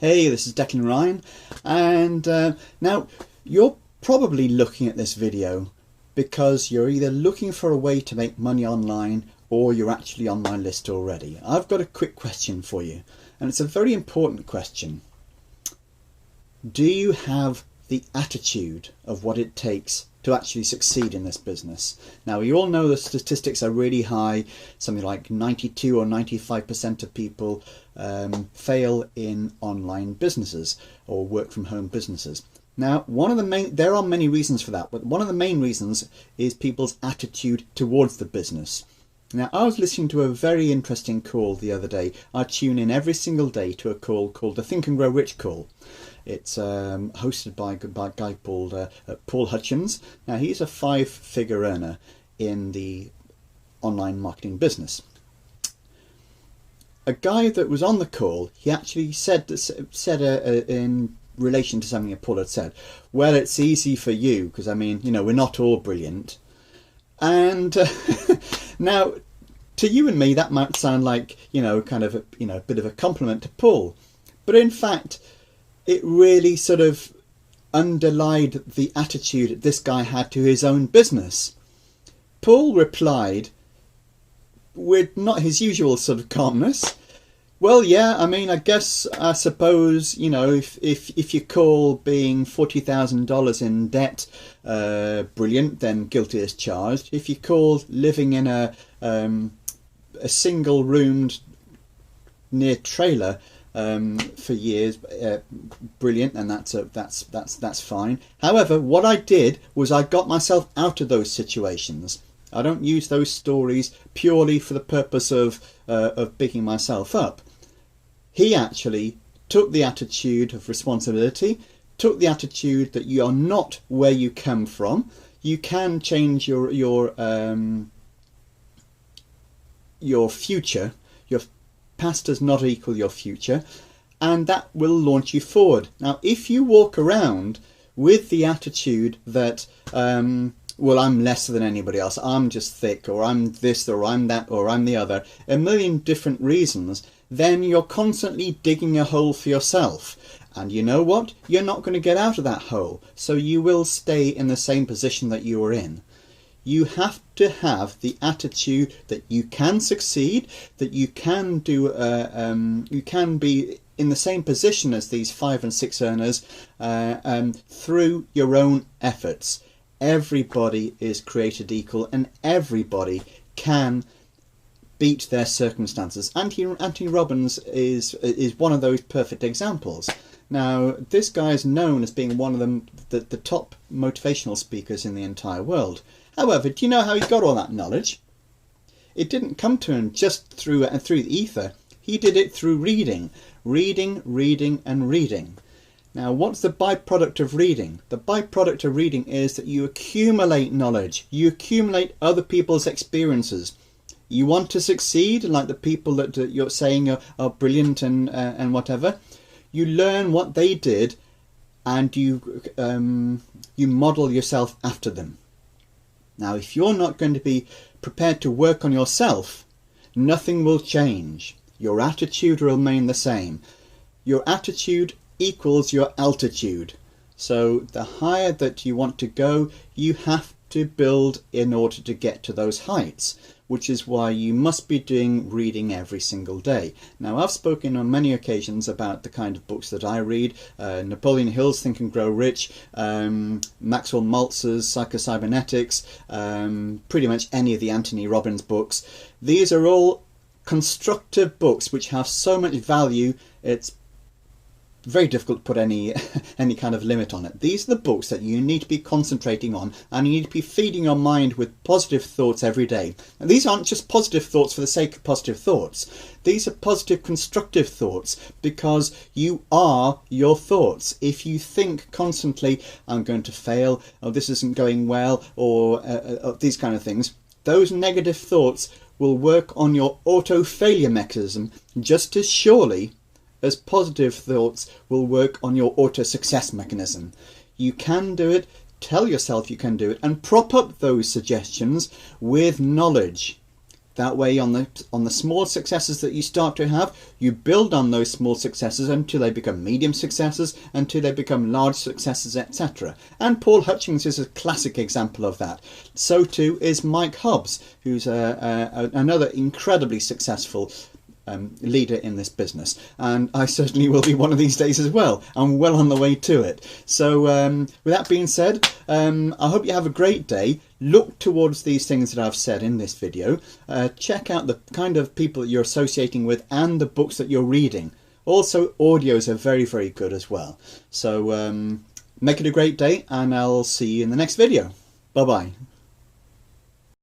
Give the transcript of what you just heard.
Hey, this is Declan Ryan, and now you're probably looking at this video because you're either looking for a way to make money online or you're actually on my list already. I've got a quick question for you, and it's a very important question. Do you have the attitude of what it takes to actually succeed in this business? Now, we all know the statistics are really high. Something like 92 or 95% of people fail in online businesses or work from home businesses. Now, there are many reasons for that, but one of the main reasons is people's attitude towards the business. Now, I was listening to a very interesting call the other day. I tune in every single day to a call called the Think and Grow Rich call. It's hosted by a guy called Paul Hutchins. Now, he's a 5-figure earner in the online marketing business. A guy that was on the call, he actually said in relation to something that Paul had said, well, it's easy for you because, I mean, we're not all brilliant. And now, to you and me, that might sound like, kind of a bit of a compliment to Paul. But in fact, it really sort of underlined the attitude this guy had to his own business. Paul replied with not his usual sort of calmness. Well, yeah, I mean, I suppose, if you call being $40,000 in debt brilliant, then guilty as charged. If you call living in a single-roomed near trailer for years brilliant, and that's fine. However, what I did was I got myself out of those situations. I don't use those stories purely for the purpose of bigging myself up. He actually took the attitude of responsibility, took the attitude that you are not where you come from. You can change your future. Your past does not equal your future, and that will launch you forward. Now, if you walk around with the attitude that well, I'm less than anybody else, I'm just thick, or I'm this, or I'm that, or I'm the other, a million different reasons, then you're constantly digging a hole for yourself. And you know what? You're not going to get out of that hole, so you will stay in the same position that you were in. You have to have the attitude that you can succeed, that you can do, you can be in the same position as these 5 and 6 earners through your own efforts. Everybody is created equal, and everybody can beat their circumstances. Anthony Robbins is one of those perfect examples. Now, this guy is known as being one of the top motivational speakers in the entire world. However, do you know how he got all that knowledge? It didn't come to him just through the ether. He did it through reading, and reading. Now, what's the byproduct of reading? The byproduct of reading is that you accumulate knowledge. You accumulate other people's experiences. You want to succeed, like the people that you're saying are brilliant and whatever. You learn what they did, and you model yourself after them. Now, if you're not going to be prepared to work on yourself, nothing will change. Your attitude will remain the same. Your attitude equals your altitude. So the higher that you want to go, you have to build in order to get to those heights, which is why you must be doing reading every single day. Now, I've spoken on many occasions about the kind of books that I read. Napoleon Hill's Think and Grow Rich, Maxwell Maltz's Psycho-Cybernetics, pretty much any of the Anthony Robbins books. These are all constructive books which have so much value, it's very difficult to put any kind of limit on it. These are the books that you need to be concentrating on, and you need to be feeding your mind with positive thoughts every day. And these aren't just positive thoughts for the sake of positive thoughts. These are positive, constructive thoughts because you are your thoughts. If you think constantly, I'm going to fail, or this isn't going well, or these kind of things, those negative thoughts will work on your auto-failure mechanism just as surely as positive thoughts will work on your auto-success mechanism. You can do it, tell yourself you can do it, and prop up those suggestions with knowledge. That way, on the small successes that you start to have, you build on those small successes until they become medium successes, until they become large successes, etc. And Paul Hutchings is a classic example of that. So too is Mike Hobbs, who's another incredibly successful leader in this business, and I certainly will be one of these days as well. I'm well on the way to it. So with that being said, I hope you have a great day. Look towards these things that I've said in this video. Check out the kind of people that you're associating with and the books that you're reading. Also, audios are very, very good as well. So make it a great day, and I'll see you in the next video. Bye bye.